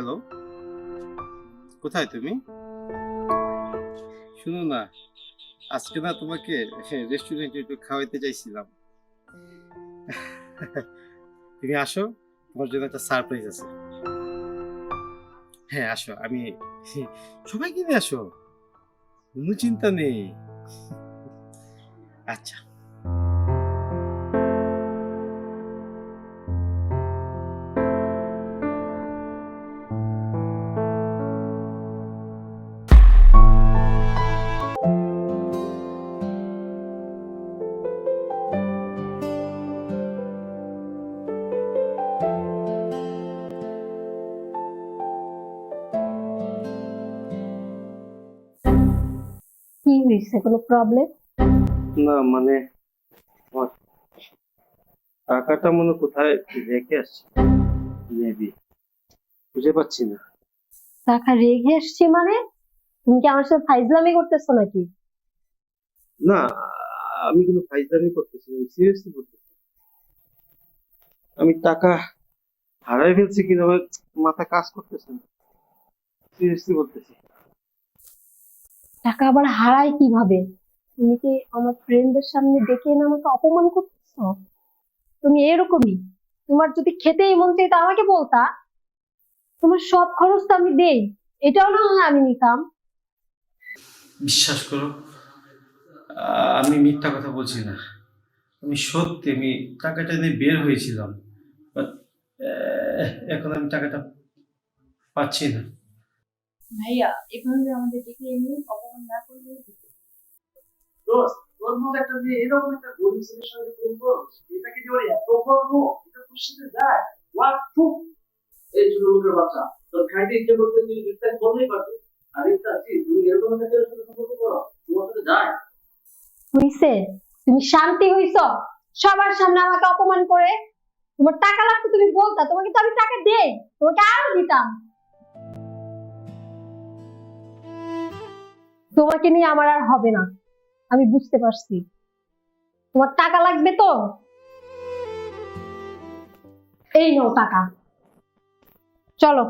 Hello, কোথায় তুমি? শুনো না, আজকে না তোমাকে রেস্টুরেন্টে একটু খাওয়াইতে চাইছিলাম। তুমি আসো, তোমার জন্য একটা সারপ্রাইজ আছে। হ্যাঁ আসো, আমি সবাইকে নিয়ে আসো, কোনো চিন্তা নেই। আচ্ছা। কি হয়েছে, কোনো প্রবলেম? না মানে আমার টাকাটা মনে কোথায় রেখে আসছি, মেবি বুঝে পাচ্ছি না। টাকা রেখে আসছি মানে? তুমি কি আমার সাথে ফাইজলামি করতেছো নাকি? না, আমি কোনো ফাইজলামি করতেছি না, আমি সিরিয়াসলি বলতেছি। আমি টাকা হারাই ফেলছি কিনা আমার মাথা কাজ করতেছে না, সিরিয়াসলি বলতেছি। টাকা আবার হারায় কিভাবে? তুমি কি আমার ফ্রেন্ডদের সামনে ডেকে এনে আমাকে অপমান করতেছো? তুমি এরকমই। তোমার যদি খেতেই মন চাইতো আমাকে বলতা। তোমার সব খরচ তো আমি দেই, এটাও না হয় আমি নিতাম। বিশ্বাস করো, আমি মিথ্যা কথা বলছি না। আমি সত্যি, আমি টাকাটা নিয়ে বের হয়েছিলাম, বাট এখন আমি টাকাটা পাচ্ছি না। ভাইয়া, এভাবে আমাদের ডেকে এনে অপমান না করলে দোস্ত, তোর মতো একটা মেয়ে এরকম একটা গরিব ছেলের সঙ্গে প্রেম করস, এটাকে যে ওর এত গর্ব, এটা তোর সাথে যায়? হোয়াট ফুক! এই ছোট লোকের বাচ্চা, তোর খাইতে ইচ্ছে করতে তুই ইফতার করলেই পারবি। আর ইফতার কি তুমি এরকম একটা ছেলের সাথে সম্পর্ক করো? তোমার সাথে যায়? হইছে, তুমি শান্তি হইছো? সবার সামনে আমাকে অপমান করে। তোমার টাকা লাগতো তুমি বলতা, তোমাকে তো আমি টাকা দেই, তোমাকে আরো দিতাম। তোমাকে নিয়ে আমার আর হবে না, আমি বুঝতে পারছি। তোমার টাকা লাগবে তো, এই নাও টাকা, চলো।